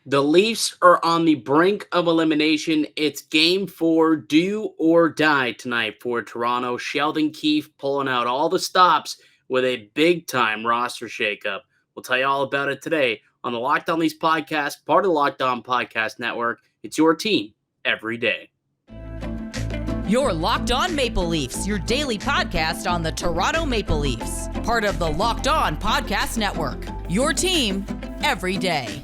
The Leafs are on the brink of elimination. It's game 4, do or die tonight for Toronto. Sheldon Keefe pulling out all the stops with a big time roster shakeup. We'll tell you all about it today on the Locked On Leafs podcast, part of the Locked On Podcast Network. It's your team every day. You're Locked On Maple Leafs, your daily podcast on the Toronto Maple Leafs, part of the Locked On Podcast Network. Your team every day.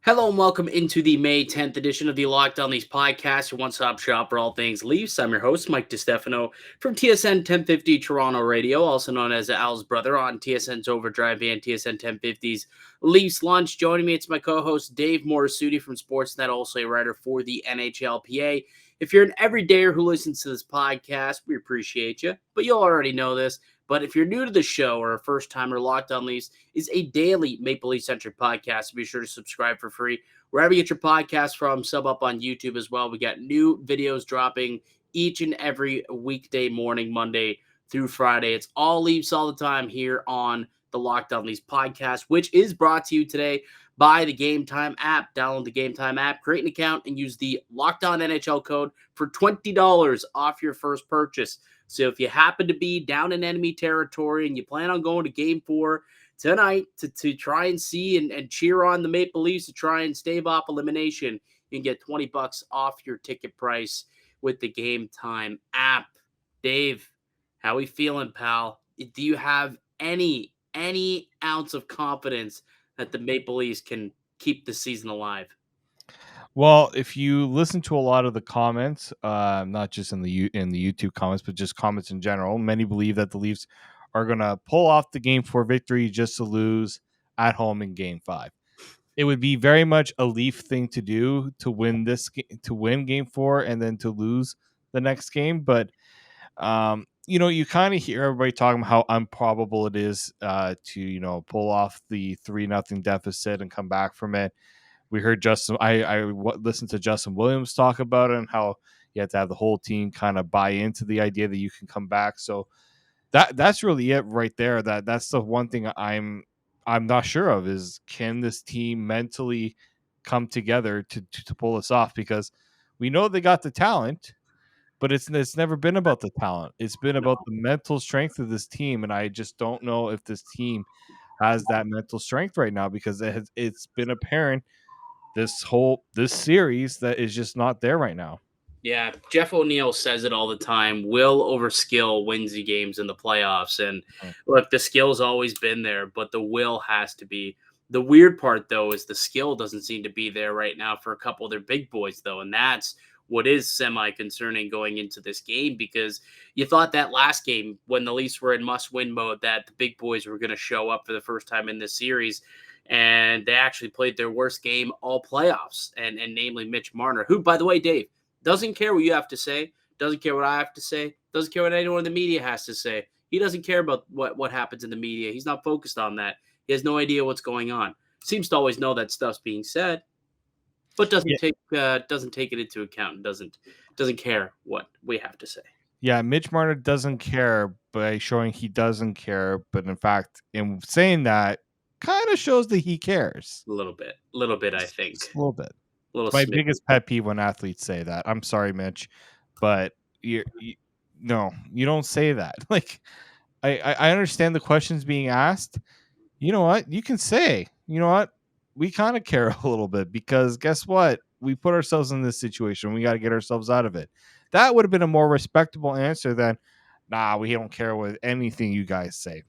Hello and welcome into the May 10th edition of the Locked On Leafs podcast, your one-stop shop for all things Leafs. I'm your host, Mike DiStefano from TSN 1050 Toronto Radio, also known as Al's brother on TSN's Overdrive and TSN 1050's Leafs Lunch. Joining me, it's my co-host, Dave Morassutti from Sportsnet, also a writer for the NHLPA. If you're an everydayer who listens to this podcast, we appreciate you, but you'll already know this. But if you're new to the show or a first-timer, Locked On Leafs is a daily Maple Leaf-centric podcast. So be sure to subscribe for free wherever you get your podcasts from. Sub up on YouTube as well. We got new videos dropping each and every weekday morning, Monday through Friday. It's all Leafs all the time here on the Locked On Leafs podcast, which is brought to you today by the Gametime app. Download the Gametime app, create an account, and use the Locked On NHL code for $20 off your first purchase. So if you happen to be down in enemy territory and you plan on going to game 4 tonight to try and see and cheer on the Maple Leafs to try and stave off elimination, you can get $20 off your ticket price with the Gametime app. Dave, how we feeling, pal? Do you have any ounce of confidence that the Maple Leafs can keep the season alive? Well, if you listen to a lot of the comments, not just in the YouTube comments, but just comments in general, many believe that the Leafs are going to pull off the Game 4 victory just to lose at home in Game 5. It would be very much a Leaf thing to do to win Game 4 and then to lose the next game. But you kind of hear everybody talking about how improbable it is to pull off the 3-0 deficit and come back from it. We heard I listened to Justin Williams talk about it and how you have to have the whole team kind of buy into the idea that you can come back. So that's really it right there. That's the one thing I'm not sure of is, can this team mentally come together to pull this off? Because we know they got the talent, but it's never been about the talent. It's been about the mental strength of this team, and I just don't know if this team has that mental strength right now, because it's been apparent this series that is just not there right now. Yeah, Jeff O'Neill says it all the time. Will over skill wins the games in the playoffs. And look, the skill's always been there, but the will has to be. The weird part, though, is the skill doesn't seem to be there right now for a couple of their big boys, though. And that's what is semi-concerning going into this game, because you thought that last game when the Leafs were in must-win mode that the big boys were going to show up for the first time in this series. And they actually played their worst game all playoffs, and namely Mitch Marner, who, by the way, Dave, doesn't care what you have to say, doesn't care what I have to say, doesn't care what anyone in the media has to say. He doesn't care about what happens in the media. He's not focused on that. He has no idea what's going on. Seems to always know that stuff's being said, but doesn't take it into account and doesn't care what we have to say. Yeah, Mitch Marner doesn't care by showing he doesn't care, but in fact, in saying that, kind of shows that he cares. A little bit, I think. Just a little bit. My biggest pet peeve when athletes say that. I'm sorry, Mitch, but you don't say that. Like, I understand the questions being asked. You know what? You can say, you know what? We kind of care a little bit, because guess what? We put ourselves in this situation. We got to get ourselves out of it. That would have been a more respectable answer than, nah, we don't care what anything you guys say.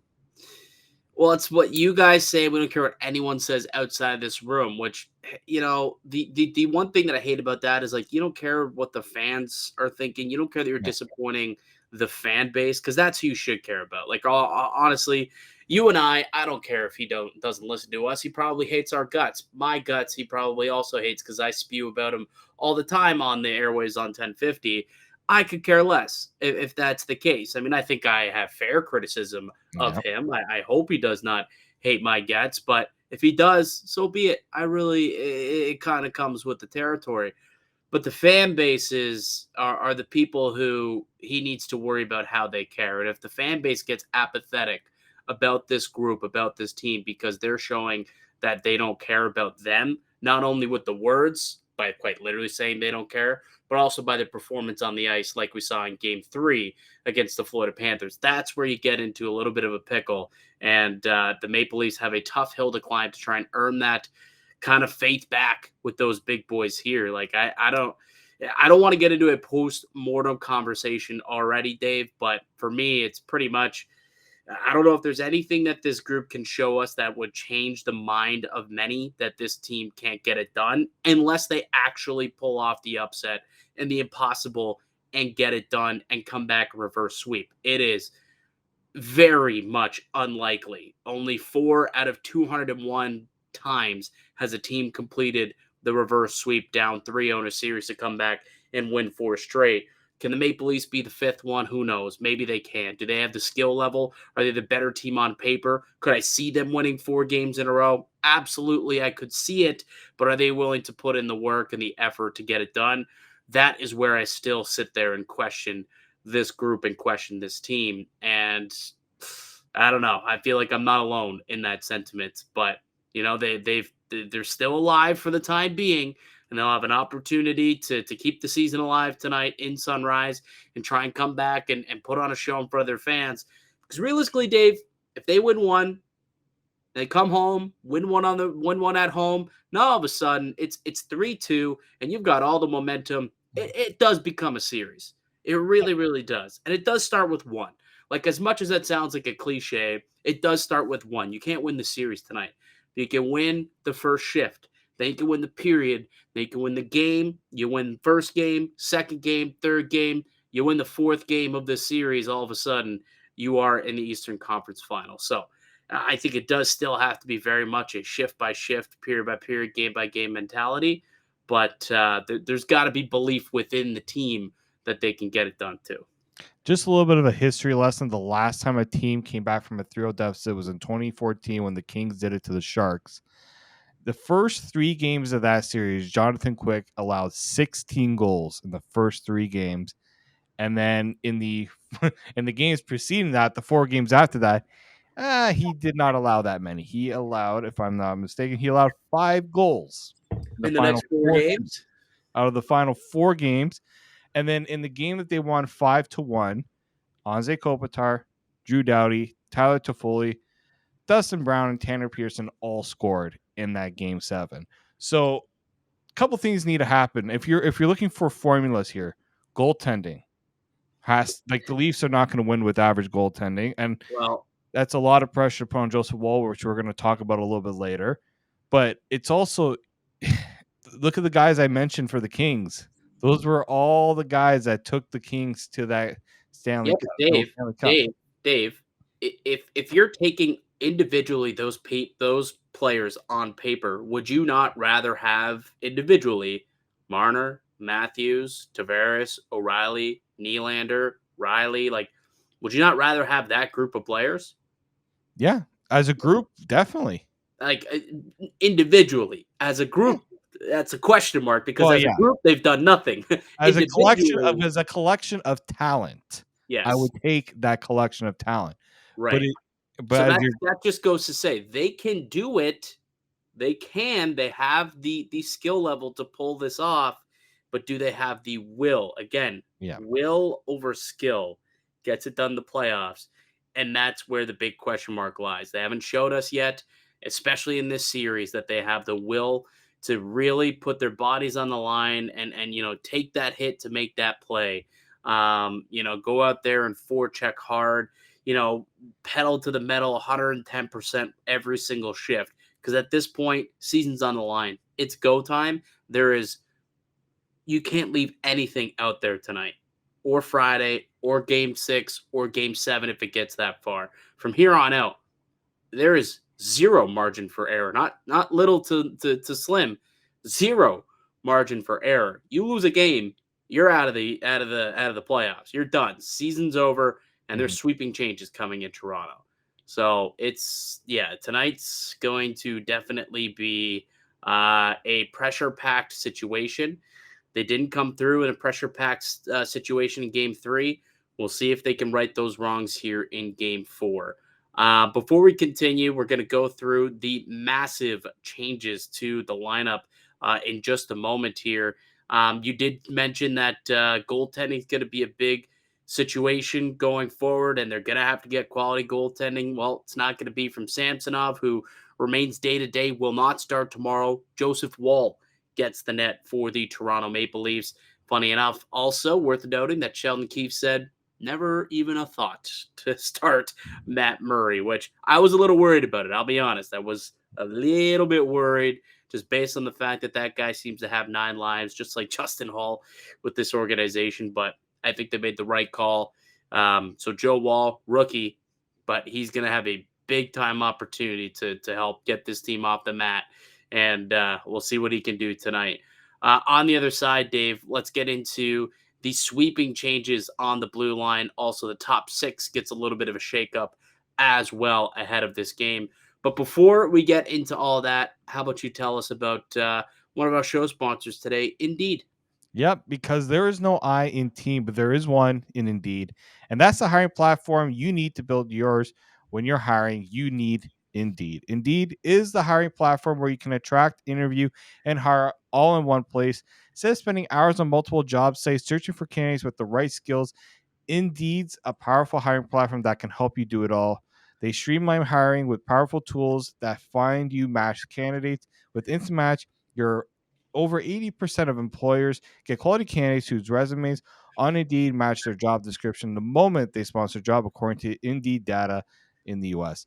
Well, it's what you guys say. We don't care what anyone says outside of this room, which, the one thing that I hate about that is, like, you don't care what the fans are thinking. You don't care that you're disappointing the fan base, because that's who you should care about. Like, honestly, you and I don't care if he doesn't listen to us. He probably hates our guts. My guts, he probably also hates, because I spew about him all the time on the airways on 1050. I could care less if that's the case. I mean, I think I have fair criticism of him. I hope he does not hate my guts, but If he does, so be it. It kind of comes with the territory. But the fan bases are the people who he needs to worry about how they care. And if the fan base gets apathetic about this group, about this team, because they're showing that they don't care about them, not only with the words, by quite literally saying they don't care, but also by their performance on the ice, like we saw in Game 3 against the Florida Panthers. That's where you get into a little bit of a pickle. And the Maple Leafs have a tough hill to climb to try and earn that kind of faith back with those big boys here. Like I don't want to get into a post-mortem conversation already, Dave, but for me, it's pretty much, I don't know if there's anything that this group can show us that would change the mind of many that this team can't get it done unless they actually pull off the upset and the impossible and get it done and come back and reverse sweep. It is very much unlikely. Only 4 out of 201 times has a team completed the reverse sweep down 3-0 in a series to come back and win 4 straight. Can the Maple Leafs be the 5th one? Who knows? Maybe they can. Do they have the skill level? Are they the better team on paper? Could I see them winning 4 games in a row? Absolutely, I could see it. But are they willing to put in the work and the effort to get it done? That is where I still sit there and question this group and question this team. And I don't know. I feel like I'm not alone in that sentiment. But, you know, they're still alive for the time being. And they'll have an opportunity to keep the season alive tonight in Sunrise and try and come back and put on a show in front of their fans. Because realistically, Dave, if they win one, they come home, win one at home, now all of a sudden it's 3-2, and you've got all the momentum. It does become a series. It really, really does. And it does start with one. Like, as much as that sounds like a cliche, it does start with one. You can't win the series tonight. You can win the first shift. Then you can win the period. Then you can win the game. You win first game, second game, third game. You win the 4th game of this series. All of a sudden, you are in the Eastern Conference Final. So I think it does still have to be very much a shift by shift, period by period, game by game mentality. But there's got to be belief within the team that they can get it done too. Just a little bit of a history lesson. The last time a team came back from a 3-0 deficit was in 2014 when the Kings did it to the Sharks. The first 3 games of that series, Jonathan Quick allowed 16 goals in the first 3 games. And then in the games preceding that, the 4 games after that, he did not allow that many. He allowed, if I'm not mistaken, he allowed 5 goals in the next 4 games. Out of the final 4 games. And then in the game that they won 5-1, Anze Kopitar, Drew Doughty, Tyler Toffoli, Dustin Brown, and Tanner Pearson all scored in that game 7. So a couple things need to happen. If you're looking for formulas here, goaltending has, like, the Leafs are not going to win with average goaltending. And that's a lot of pressure put on Joseph Woll, which we're going to talk about a little bit later. But it's also, look at the guys I mentioned for the Kings. Those were all the guys that took the Kings to that Stanley Cup. Dave, if you're taking individually those players on paper, would you not rather have individually Marner, Matthews, Tavares, O'Reilly, Nylander, Riley? Like, would you not rather have that group of players? Yeah, as a group, definitely. Like, individually, as a group, that's a question mark, because a group, they've done nothing. As a collection of talent, yes, I would take that collection of talent. Right. But so that just goes to say they can do it. They have the skill level to pull this off, but do they have the will? Again, will over skill gets it done in the playoffs. And that's where the big question mark lies. They haven't showed us yet, especially in this series, that they have the will to really put their bodies on the line and take that hit to make that play. Go out there and forecheck hard, pedal to the metal 110% every single shift. Because at this point, season's on the line. It's go time. You can't leave anything out there tonight or Friday or Game 6 or Game 7 if it gets that far. From here on out, there is zero margin for error. Not little to slim. Zero margin for error. You lose a game, you're out of the playoffs. You're done. Season's over, and there's sweeping changes coming in Toronto. So tonight's going to definitely be a pressure packed situation. They didn't come through in a pressure packed situation in game three. We'll see if they can right those wrongs here in game four. Before we continue, we're going to go through the massive changes to the lineup in just a moment here. You did mention that goaltending is going to be a big situation going forward, and they're going to have to get quality goaltending. Well, it's not going to be from Samsonov, who remains day to day, will not start tomorrow. Joseph Wall gets the net for the Toronto Maple Leafs. Funny enough, also worth noting that Sheldon Keefe said never even a thought to start Matt Murray, which I was a little worried about it. I'll be honest. I was a little bit worried just based on the fact that that guy seems to have 9 lives, just like Justin Hall with this organization. But I think they made the right call. So Joe Wall, rookie, but he's going to have a big time opportunity to help get this team off the mat. And we'll see what he can do tonight. On the other side, Dave, let's get into the sweeping changes on the blue line. Also, the top 6 gets a little bit of a shakeup as well ahead of this game. But before we get into all that, how about you tell us about one of our show sponsors today, Indeed? Yep, because there is no I in team, but there is one in Indeed. And that's the hiring platform you need to build yours. When you're hiring, you need Indeed. Indeed is the hiring platform where you can attract, interview, and hire all in one place. Instead of spending hours on multiple job sites searching for candidates with the right skills, Indeed's a powerful hiring platform that can help you do it all. They streamline hiring with powerful tools that find you matched candidates. With Instant Match, your over 80% of employers get quality candidates whose resumes on Indeed match their job description the moment they sponsor a job, according to Indeed data in the US.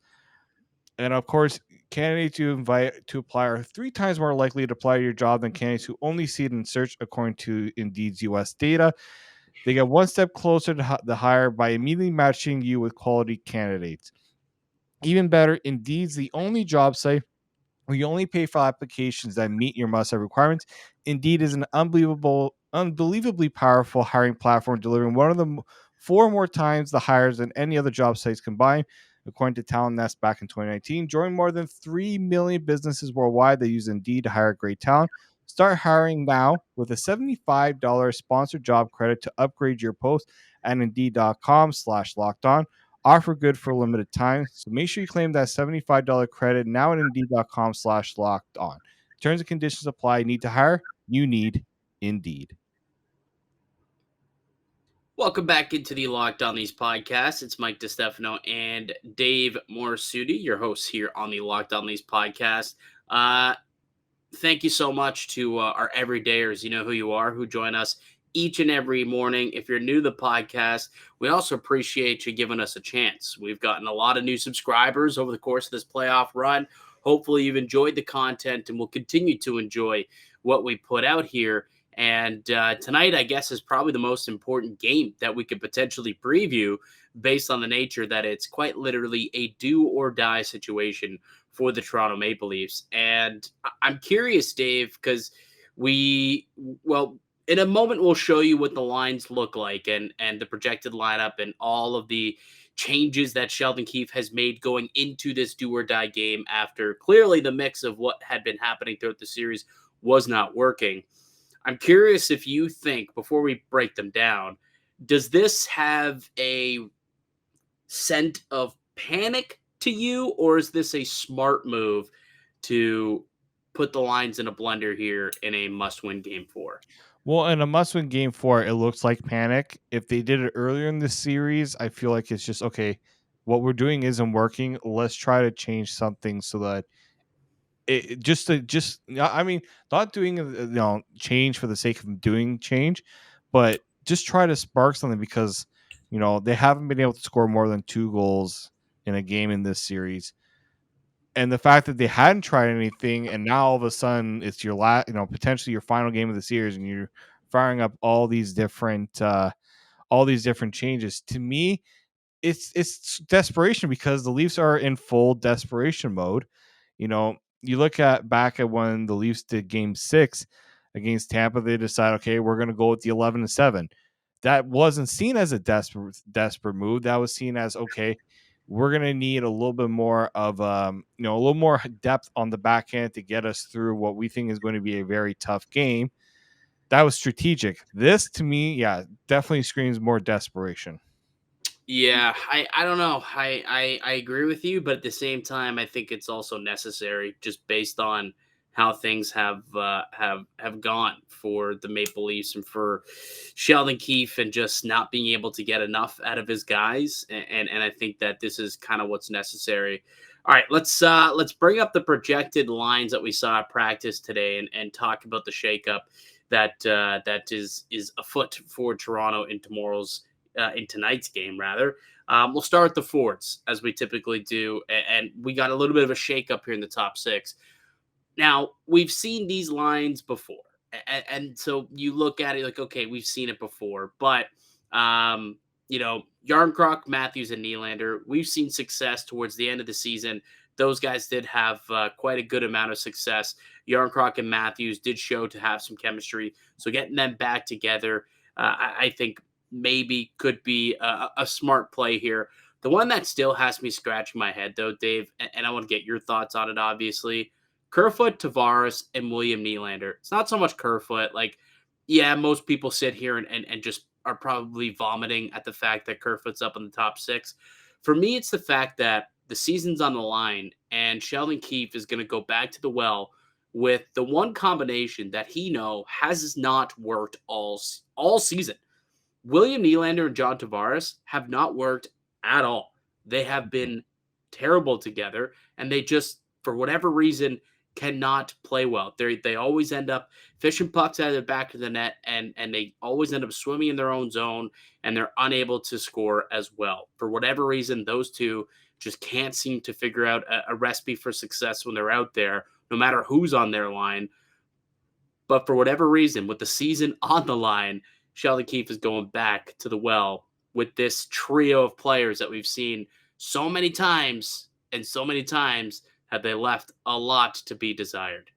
And of course, candidates you invite to apply are 3 times more likely to apply to your job than candidates who only see it in search, according to Indeed's US data. They get one step closer to the hire by immediately matching you with quality candidates. Even better, Indeed's the only job site where you only pay for applications that meet your must-have requirements. Indeed is an unbelievably powerful hiring platform, delivering one of the 4 more times the hires than any other job sites combined, according to Talent Nest back in 2019. Join more than 3 million businesses worldwide that use Indeed to hire great talent. Start hiring now with a $75 sponsored job credit to upgrade your post at Indeed.com/locked-on. Offer good for a limited time, so make sure you claim that $75 credit now at Indeed.com/locked on. Terms and conditions apply. Need to hire? You need Indeed. Welcome back into the Locked On These podcast. It's Mike DiStefano and Dave Morassutti, your hosts here on the Locked On These podcast. Thank you so much to our everydayers. You know who you are, who join us each and every morning. If you're new to the podcast, we also appreciate you giving us a chance. We've gotten a lot of new subscribers over the course of this playoff run. Hopefully you've enjoyed the content and will continue to enjoy what we put out here. And tonight, I guess, is probably the most important game that we could potentially preview based on the nature that it's quite literally a do or die situation for the Toronto Maple Leafs. And I'm curious, Dave, because in a moment, we'll show you what the lines look like and the projected lineup and all of the changes that Sheldon Keefe has made going into this do or die game after clearly the mix of what had been happening throughout the series was not working. I'm curious if you think, before we break them down, does this have a scent of panic to you, or is this a smart move to put the lines in a blender here in a must-win game 4? Well, in a must-win game 4, it looks like panic. If they did it earlier in the series, I feel like it's just, okay, what we're doing isn't working. Let's try to change something so that I mean, not doing change for the sake of doing change, but just try to spark something, because they haven't been able to score more than 2 goals in a game in this series. And the fact that they hadn't tried anything, and now all of a sudden it's your potentially your final game of the series, and you're firing up all these different changes. To me, it's desperation, because the Leafs are in full desperation mode. You look back at when the Leafs did Game 6 against Tampa, they decide, okay, we're going to go with the 11-7. That wasn't seen as a desperate move. That was seen as, okay, we're going to need a little bit more of a little more depth on the backhand to get us through what we think is going to be a very tough game. That was strategic. This, to me, definitely screams more desperation. Yeah, I don't know. I agree with you, but at the same time, I think it's also necessary just based on how things have gone for the Maple Leafs and for Sheldon Keefe and just not being able to get enough out of his guys. And I think that this is kind of what's necessary. All right, let's bring up the projected lines that we saw at practice today and talk about the shakeup that is afoot for Toronto in tonight's game, rather. We'll start with the forwards, as we typically do, and we got a little bit of a shakeup here in the top six. Now, we've seen these lines before, and so you look at it like, okay, we've seen it before, but Yarncroc, Matthews, and Nylander, we've seen success towards the end of the season. Those guys did have quite a good amount of success. Yarncroc and Matthews did show to have some chemistry, so getting them back together, I think maybe could be a smart play here. The one that still has me scratching my head, though, Dave, and I want to get your thoughts on it, obviously. Kerfoot, Tavares, and William Nylander. It's not so much Kerfoot. Like, yeah, most people sit here and just are probably vomiting at the fact that Kerfoot's up in the top six. For me, it's the fact that the season's on the line, and Sheldon Keefe is going to go back to the well with the one combination that he has not worked all season. William Nylander and John Tavares have not worked at all. They have been terrible together, and they just, for whatever reason, cannot play well. They always end up fishing pucks out of the back of the net, and they always end up swimming in their own zone, and they're unable to score as well. For whatever reason, those two just can't seem to figure out a recipe for success when they're out there, no matter who's on their line. But for whatever reason, with the season on the line, Sheldon Keefe is going back to the well with this trio of players that we've seen so many times, and so many times have they left a lot to be desired.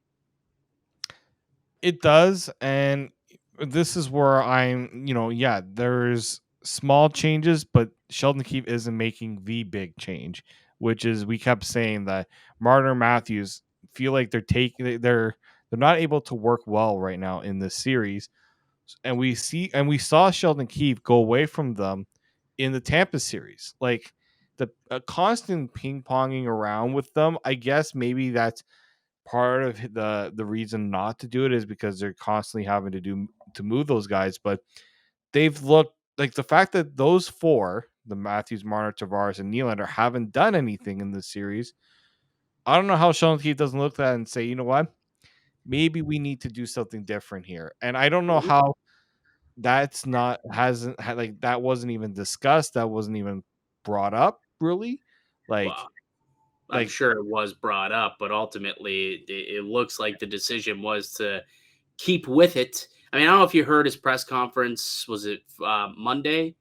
It does, and this is where I'm, there's small changes, but Sheldon Keefe isn't making the big change, which is we kept saying that Marner Matthews feel like they're not able to work well right now in this series. And we saw Sheldon Keefe go away from them in the Tampa series. Like the constant ping ponging around with them. I guess maybe that's part of the reason not to do it is because they're constantly having to move those guys. But they've looked like the fact that those four, the Matthews, Marner, Tavares, and Nylander, haven't done anything in this series. I don't know how Sheldon Keefe doesn't look at that and say, you know what? Maybe we need to do something different here. And I don't know how that's not hasn't had like that wasn't even discussed, that wasn't even brought up really, Well, I'm sure it was brought up, but ultimately it looks like the decision was to keep with it. I mean, I don't know if you heard his press conference. Was it Monday?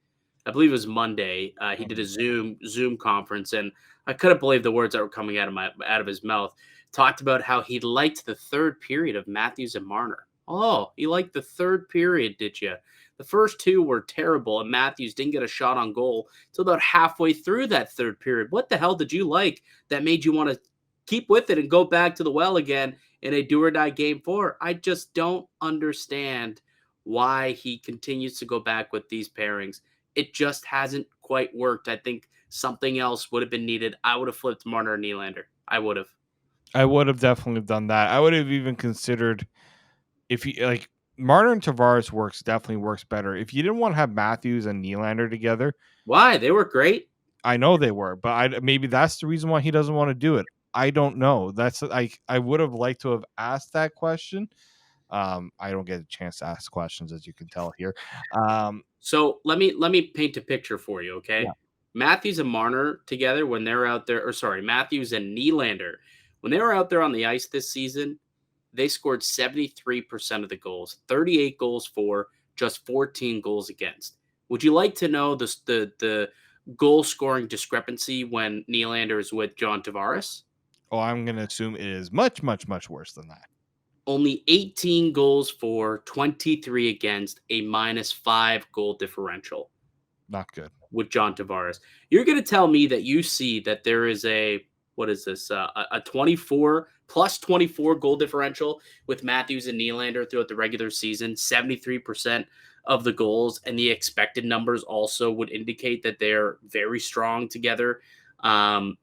I believe it was Monday. He did a Zoom conference, and I couldn't believe the words that were coming out of his mouth. Talked about how he liked the third period of Matthews and Marner. Oh, you liked the third period, did you? The first two were terrible, and Matthews didn't get a shot on goal until about halfway through that third period. What the hell did you like that made you want to keep with it and go back to the well again in a do or die game 4? I just don't understand why he continues to go back with these pairings. It just hasn't quite worked. I think something else would have been needed. I would have flipped Marner and Nylander. I would have definitely done that. I would have even considered if you like Marner and Tavares definitely works better. If you didn't want to have Matthews and Nylander together, why? They were great. I know they were, but maybe that's the reason why he doesn't want to do it. I don't know. I would have liked to have asked that question. I don't get a chance to ask questions, as you can tell here. So let me paint a picture for you, okay? Yeah. Matthews and Marner together when they're out there, or sorry, Matthews and Nylander, when they were out there on the ice this season, they scored 73% of the goals, 38 goals for, just 14 goals against. Would you like to know the goal scoring discrepancy when Nylander is with John Tavares? Oh, I'm going to assume it is much, much, much worse than that. Only 18 goals for, 23 against, a -5 goal differential. Not good. with John Tavares. You're going to tell me that you see that there is what is this, a 24 plus 24 goal differential with Matthews and Nylander throughout the regular season, 73% of the goals, and the expected numbers also would indicate that they're very strong together. And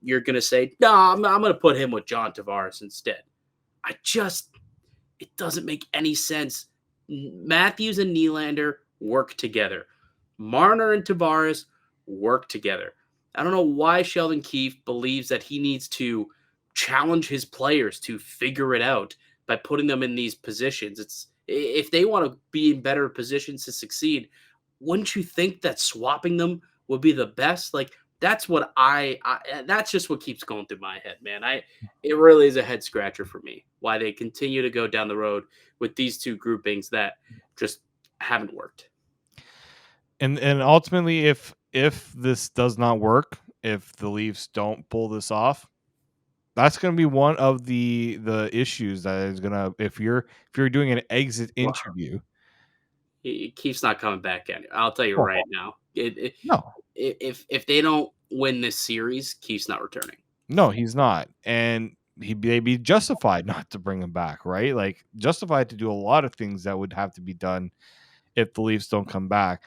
you're going to say, no, I'm going to put him with John Tavares instead. It doesn't make any sense. Matthews and Nylander work together. Marner and Tavares work together. I don't know why Sheldon Keefe believes that he needs to challenge his players to figure it out by putting them in these positions. If they want to be in better positions to succeed, wouldn't you think that swapping them would be the best? Like, that's what that's just what keeps going through my head, man. It really is a head scratcher for me why they continue to go down the road with these two groupings that just haven't worked. And ultimately, if this does not work, if the Leafs don't pull this off, that's going to be one of the issues that is going to, if you're doing an exit interview, Keefe's not coming back in. I'll tell you right now. No. If they don't win this series, Keefe's not returning. No, he's not. And they'd be justified not to bring him back, right? Like, justified to do a lot of things that would have to be done if the Leafs don't come back.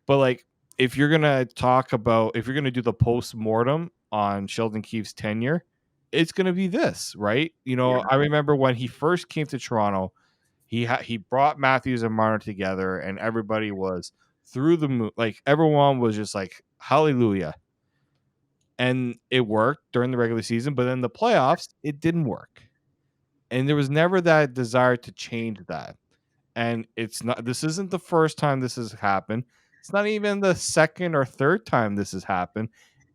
But, like, if you're going to do the post-mortem on Sheldon Keefe's tenure, it's going to be this, right? Yeah. I remember when he first came to Toronto, he brought Matthews and Marner together, and everybody was through the moon. Like, everyone was just like, hallelujah. And it worked during the regular season, but in the playoffs, it didn't work. And there was never that desire to change that. And this isn't the first time this has happened. It's not even the second or third time this has happened.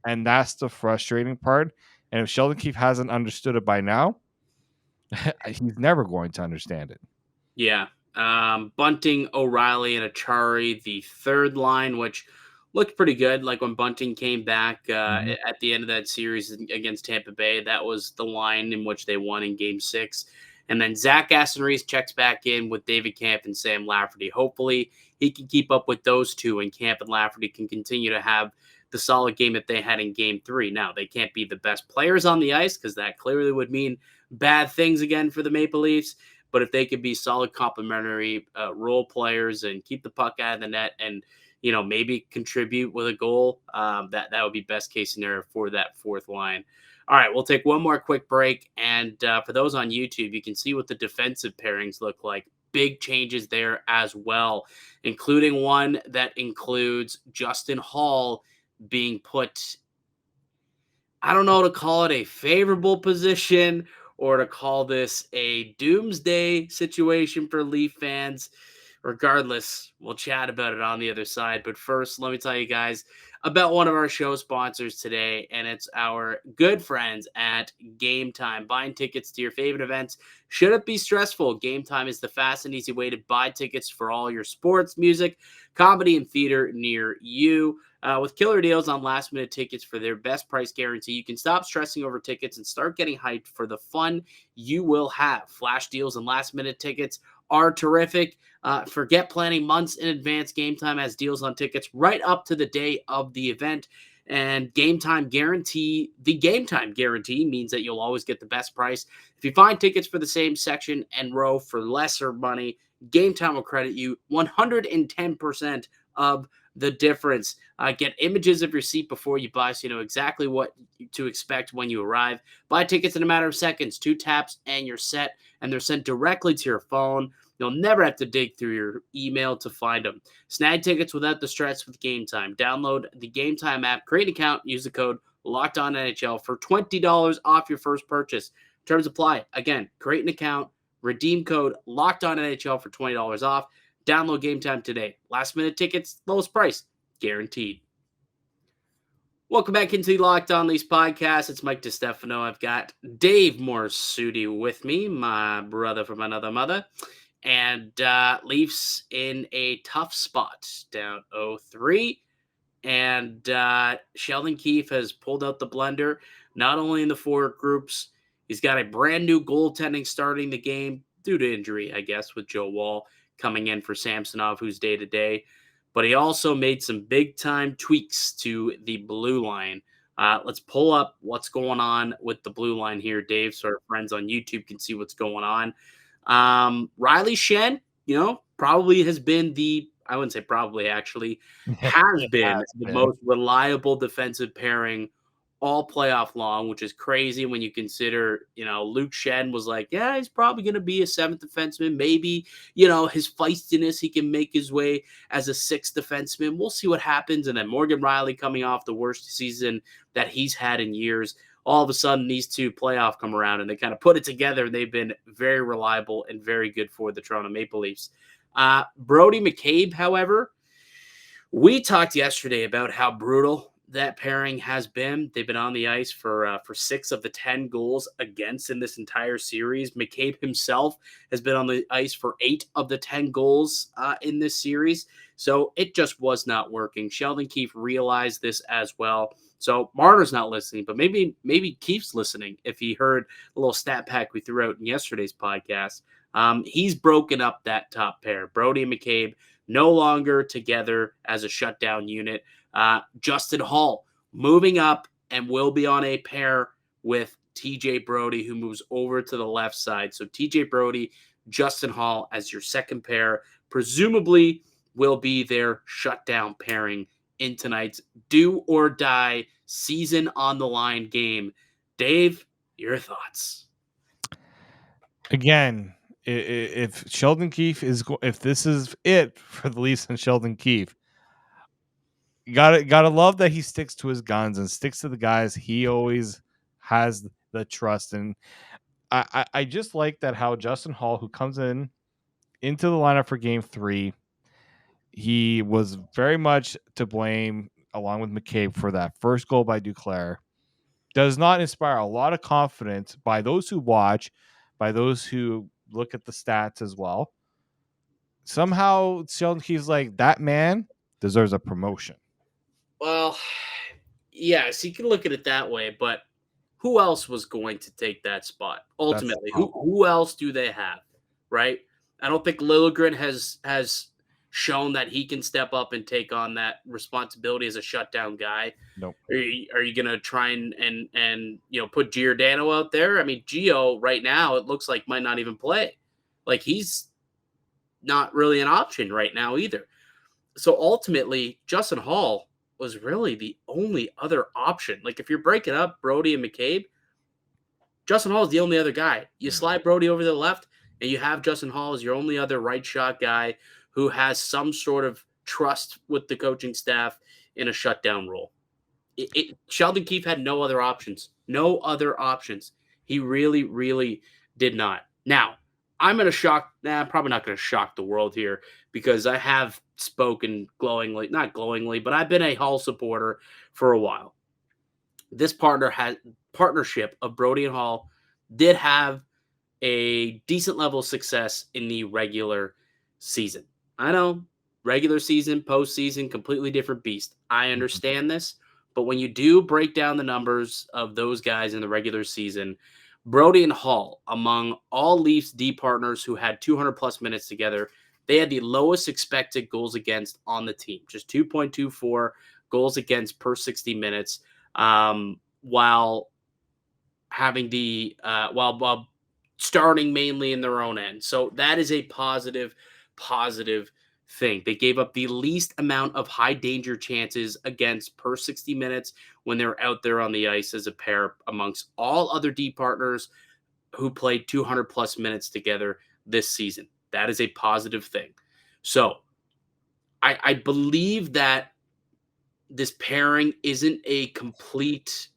And that's the frustrating part. And if Sheldon Keefe hasn't understood it by now, he's never going to understand it. Yeah. Bunting, O'Reilly, and Achari, the third line, which looked pretty good. Like when Bunting came back at the end of that series against Tampa Bay, that was the line in which they won in Game 6. And then Zach Aston-Reese checks back in with David Kampf and Sam Lafferty. Hopefully he can keep up with those two, and Kampf and Lafferty can continue to have the solid game that they had in Game 3. Now, they can't be the best players on the ice because that clearly would mean bad things again for the Maple Leafs. But if they could be solid complementary role players and keep the puck out of the net and, maybe contribute with a goal, that would be best case scenario for that fourth line. All right, we'll take one more quick break. And for those on YouTube, you can see what the defensive pairings look like. Big changes there as well, including one that includes Justin Hall being put, I don't know to call it a favorable position or to call this a doomsday situation for Leaf fans. Regardless, we'll chat about it on the other side. But first, let me tell you guys about one of our show sponsors today, and it's our good friends at Gametime. Buying tickets to your favorite events shouldn't be stressful. Gametime is the fast and easy way to buy tickets for all your sports, music, comedy, and theater near you. With killer deals on last-minute tickets for their best price guarantee, you can stop stressing over tickets and start getting hyped for the fun you will have. Flash deals and last-minute tickets are terrific. Forget planning months in advance. Gametime has deals on tickets right up to the day of the event. And the Gametime guarantee means that you'll always get the best price. If you find tickets for the same section and row for lesser money, Gametime will credit you 110% of the difference. Get images of your seat before you buy so you know exactly what to expect when you arrive. Buy tickets in a matter of seconds, 2 taps, and you're set, and they're sent directly to your phone. You'll never have to dig through your email to find them. Snag tickets without the stress with Gametime. Download the Gametime app, create an account, use the code LOCKEDONNHL for $20 off your first purchase. Terms apply. Again, create an account, redeem code LOCKEDONNHL for $20 off. Download Gametime today. Last minute tickets, lowest price, guaranteed. Welcome back into the Locked On Leafs podcast. It's Mike DiStefano. I've got Dave Morassutti with me, my brother from another mother. And Leafs in a tough spot, down 0-3. And Sheldon Keefe has pulled out the blender, not only in the forward groups. He's got a brand new goaltending starting the game due to injury, I guess, with Joe Woll coming in for Samsonov, who's day-to-day. but he also made some big-time tweaks to the blue line. Let's pull up what's going on with the blue line here, Dave, so our friends on YouTube can see what's going on. Riley Shen, probably has been I wouldn't say probably, actually, has been the most reliable defensive pairing all playoff long, which is crazy when you consider, Luke Shen was like, yeah, he's probably going to be a seventh defenseman. Maybe, his feistiness, he can make his way as a sixth defenseman. We'll see what happens. And then Morgan Riley coming off the worst season that he's had in years. All of a sudden, these two playoff come around and they kind of put it together. And they've been very reliable and very good for the Toronto Maple Leafs. Brodie McCabe, however, we talked yesterday about how brutal that pairing has been. They've been on the ice for 6 of the 10 goals against in this entire series. McCabe himself has been on the ice for 8 of the 10 goals in this series. So it just was not working. Sheldon Keefe realized this as well. So Marner's not listening, but maybe Keefe's listening if he heard a little stat pack we threw out in yesterday's podcast. He's broken up that top pair. Brodie and McCabe no longer together as a shutdown unit. Justin Hall moving up and will be on a pair with TJ Brodie, who moves over to the left side. So TJ Brodie, Justin Hall as your second pair, presumably will be their shutdown pairing in tonight's do or die season on the line game. Dave, your thoughts? Again, if Sheldon Keefe if this is it for the Leafs and Sheldon Keefe, you gotta love that he sticks to his guns and sticks to the guys he always has the trust in. I just like that how Justin Hall, who comes into the lineup for Game 3, he was very much to blame along with McCabe for that first goal by Duclair. Does not inspire a lot of confidence by those who watch, by those who look at the stats as well. Somehow Sheldon Keefe's like, that man deserves a promotion. Well, yes, you can look at it that way, but who else was going to take that spot? Ultimately, who else do they have, right? I don't think Liljegren has shown that he can step up and take on that responsibility as a shutdown guy. Nope. Are you going to try and put Giordano out there? I mean, Gio right now, it looks like might not even play. Like, he's not really an option right now either. So ultimately, Justin Hall was really the only other option. Like, if you're breaking up Brodie and McCabe, Justin Hall is the only other guy. You slide Brodie over to the left, and you have Justin Hall as your only other right shot guy who has some sort of trust with the coaching staff in a shutdown role. Sheldon Keefe had no other options. No other options. He really, really did not. Now, I'm probably not going to shock the world here because I have spoken glowingly, not glowingly, but I've been a Hall supporter for a while. This partnership of Brodie and Hall did have a decent level of success in the regular season. I know, regular season, postseason, completely different beast. I understand this, but when you do break down the numbers of those guys in the regular season, Brodie and Hall, among all Leafs D partners who had 200-plus minutes together, they had the lowest expected goals against on the team, just 2.24 goals against per 60 minutes, while having while starting mainly in their own end. So that is a positive thing. They gave up the least amount of high danger chances against per 60 minutes when they're out there on the ice as a pair amongst all other D partners who played 200-plus minutes together this season. That is a positive thing. So I believe that this pairing isn't a complete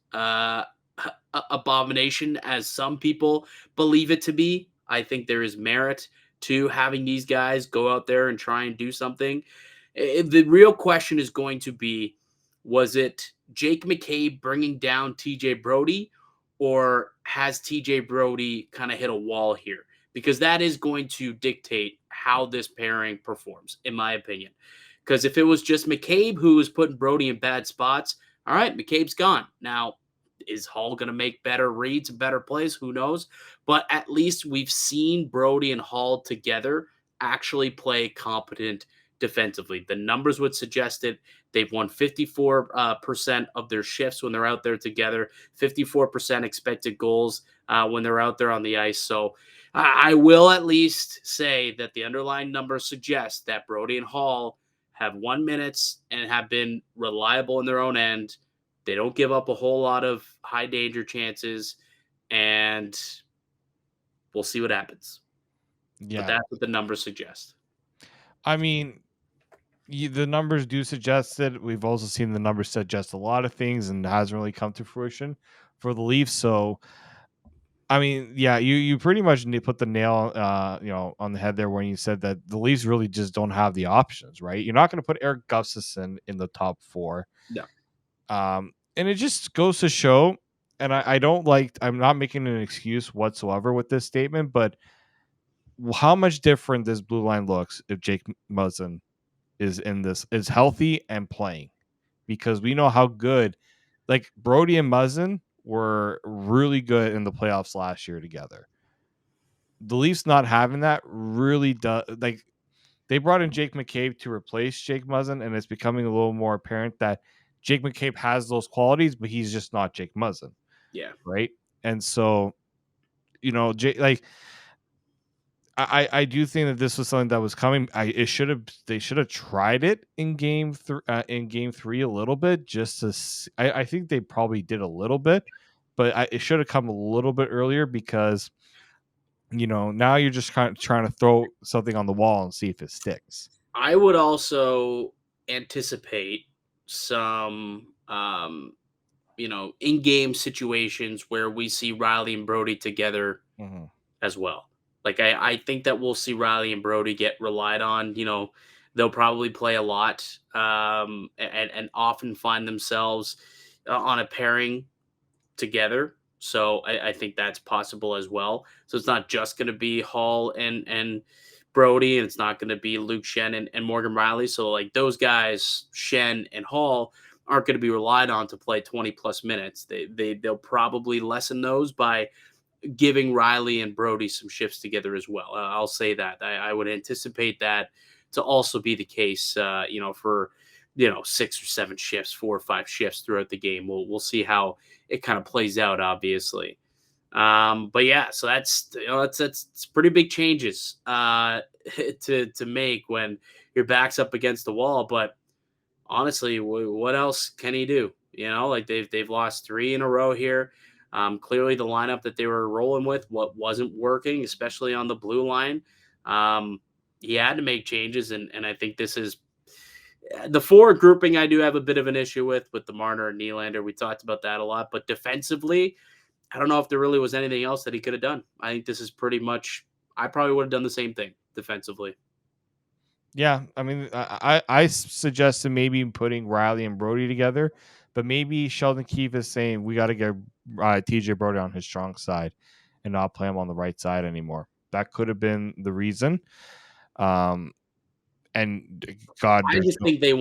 abomination as some people believe it to be. I think there is merit to having these guys go out there and try and do something. The real question is going to be, was it Jake McCabe bringing down TJ Brodie, or has TJ Brodie kind of hit a wall here? Because that is going to dictate how this pairing performs, in my opinion. Because if it was just McCabe who was putting Brodie in bad spots, all right, McCabe's gone. Now, is Hall going to make better reads and better plays? Who knows? But at least we've seen Brodie and Hall together actually play competent defensively. The numbers would suggest it. They've won 54% of their shifts when they're out there together, 54% expected goals when they're out there on the ice. So I will at least say that the underlying numbers suggest that Brodie and Hall have 1 minutes and have been reliable in their own end. They don't give up a whole lot of high danger chances, and we'll see what happens. Yeah. But that's what the numbers suggest. I mean, the numbers do suggest it. We've also seen the numbers suggest a lot of things, and it hasn't really come to fruition for the Leafs. So, I mean, yeah, you pretty much put the nail, on the head there when you said that the Leafs really just don't have the options, right? You're not going to put Eric Gustafsson in the top 4. No. And it just goes to show, and I don't like, I'm not making an excuse whatsoever with this statement, but how much different this blue line looks if Jake Muzzin is healthy and playing, because we know how good, like, Brodie and Muzzin were really good in the playoffs last year together. The Leafs not having that really does, like, they brought in Jake McCabe to replace Jake Muzzin, and it's becoming a little more apparent that Jake McCabe has those qualities, but he's just not Jake Muzzin. Yeah. Right. And so, like, I do think that this was something that was coming. They should have tried it in game 3 a little bit, just to see. I think they probably did a little bit, but it should have come a little bit earlier, because now you're just kind of trying to throw something on the wall and see if it sticks. I would also anticipate some in-game situations where we see Riley and Brodie together as well. Like, I think that we'll see Riley and Brodie get relied on. They'll probably play a lot and often find themselves on a pairing together. So I think that's possible as well. So it's not just going to be Hall and Brodie, and it's not going to be Luke Schenn and Morgan Riley. So, like, those guys, Schenn and Hall, aren't going to be relied on to play 20 plus minutes. They'll probably lessen those by giving Riley and Brodie some shifts together as well. I'll say that. I would anticipate that to also be the case, for 6 or 7 shifts, 4 or 5 shifts throughout the game. We'll see how it kind of plays out, obviously. But yeah, so that's pretty big changes to make when your back's up against the wall. But honestly, what else can he do? Like, they've lost 3 in a row here. Clearly, the lineup that they were rolling with, what wasn't working, especially on the blue line. He had to make changes, and I think this is the forward grouping. I do have a bit of an issue with the Marner and Nylander. We talked about that a lot, but defensively, I don't know if there really was anything else that he could have done. I think this is pretty much, I probably would have done the same thing defensively. Yeah, I mean, I suggested maybe putting Riley and Brodie together, but maybe Sheldon Keefe is saying we got to get TJ Brodie on his strong side and not play him on the right side anymore. That could have been the reason. And God, I just think they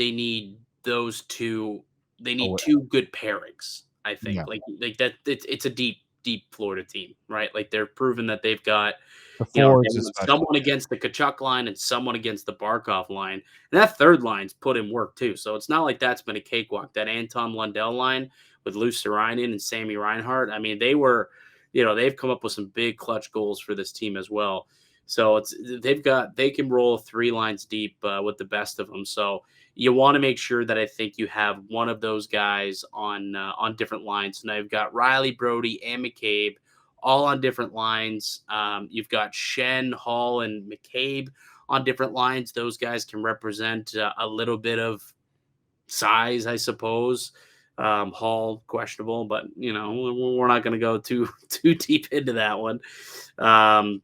need those two. They need 2 good pairings. I think like that. It's a deep Florida team, right? Like, they're proven that they've got someone against the Kachuk line and someone against the Barkov line. And that third line's put in work too. So it's not like that's been a cakewalk. That Anton Lundell line with Lou Sarinen and Sammy Reinhart, I mean, they've come up with some big clutch goals for this team as well. So they can roll 3 lines deep with the best of them. So you want to make sure that I think you have one of those guys on different lines. So now you've got Riley, Brodie, and McCabe all on different lines. You've got Schenn, Hall, and McCabe on different lines. Those guys can represent a little bit of size, I suppose. Hall, questionable, but we're not going to go too deep into that one.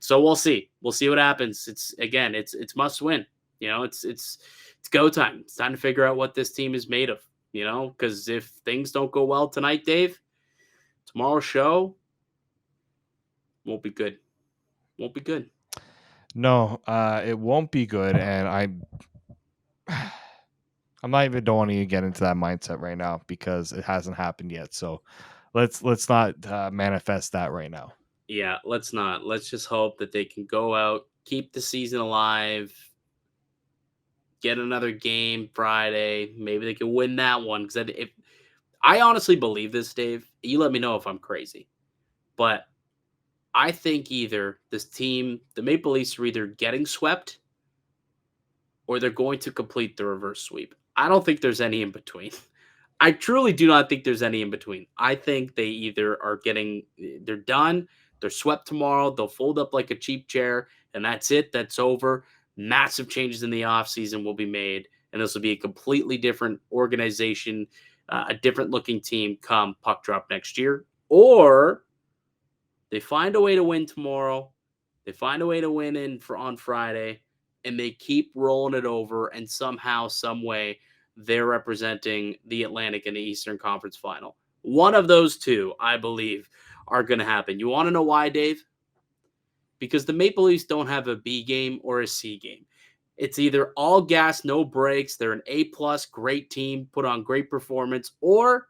So we'll see. We'll see what happens. It's must win. It's go time. It's time to figure out what this team is made of. Because if things don't go well tonight, Dave, tomorrow's show won't be good. Won't be good. No, it won't be good, and I'm not even don't want to get into that mindset right now because it hasn't happened yet. So let's not manifest that right now. Yeah, let's not. Let's just hope that they can go out, keep the season alive, get another game Friday. Maybe they can win that one. Because if I honestly believe this, Dave, you let me know if I'm crazy. But I think either this team, the Maple Leafs, are either getting swept or they're going to complete the reverse sweep. I don't think there's any in between. I truly do not think there's any in between. I think they either are they're done, they're swept tomorrow, they'll fold up like a cheap chair, and that's it, that's over. Massive changes in the offseason will be made, and this will be a completely different organization, a different looking team come puck drop next year. Or they find a way to win tomorrow, they find a way to win on Friday, and they keep rolling it over, and somehow, some way, they're representing the Atlantic in the Eastern Conference Final. One of those two, I believe, are going to happen. You want to know why, Dave? Because the Maple Leafs don't have a B game or a C game. It's either all gas, no breaks. They're an A-plus, great team, put on great performance, or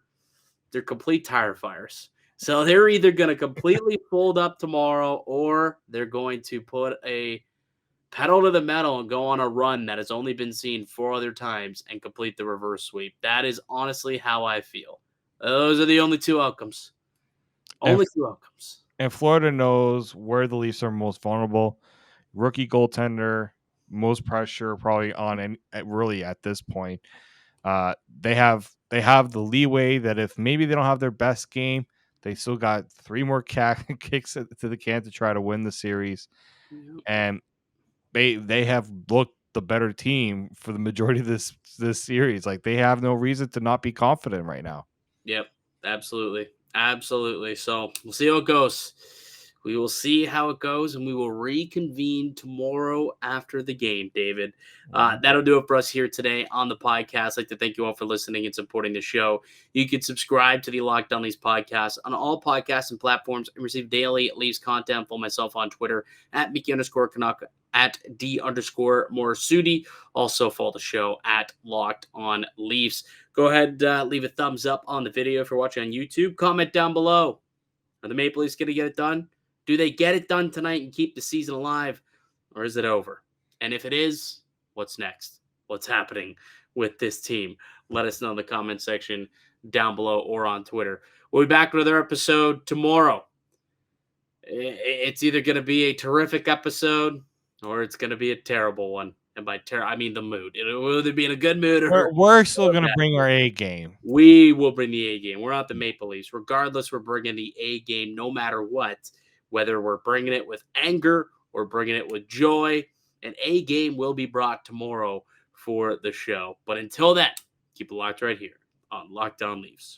they're complete tire fires. So they're either going to completely fold up tomorrow, or they're going to put a pedal to the metal and go on a run that has only been seen 4 other times and complete the reverse sweep. That is honestly how I feel. Those are the only two outcomes. Only two outcomes. And Florida knows where the Leafs are most vulnerable. Rookie goaltender, most pressure probably on really at this point. They have the leeway that if maybe they don't have their best game, they still got 3 more kicks to the can to try to win the series. Yep. And they have looked the better team for the majority of this series. Like, they have no reason to not be confident right now. Yep, absolutely. Absolutely. So we'll see how it goes. We will see how it goes, and we will reconvene tomorrow after the game, David. That'll do it for us here today on the podcast. I'd like to thank you all for listening and supporting the show. You can subscribe to the Locked On Leafs podcast on all podcasts and platforms and receive daily Leafs content. Follow myself on Twitter at Mickey_Canuck, at D_Morassutti. Also follow the show at Locked On Leafs. Go ahead, leave a thumbs up on the video if you're watching on YouTube. Comment down below. Are the Maple Leafs going to get it done? Do they get it done tonight and keep the season alive? Or is it over? And if it is, what's next? What's happening with this team? Let us know in the comment section down below or on Twitter. We'll be back with another episode tomorrow. It's either going to be a terrific episode or it's going to be a terrible one. And by I mean the mood. It'll either be in a good mood or We're still going to bring our A game. We will bring the A game. We're not the Maple Leafs. Regardless, we're bringing the A game no matter what. Whether we're bringing it with anger or bringing it with joy, an A game will be brought tomorrow for the show. But until then, keep it locked right here on Locked On Leafs.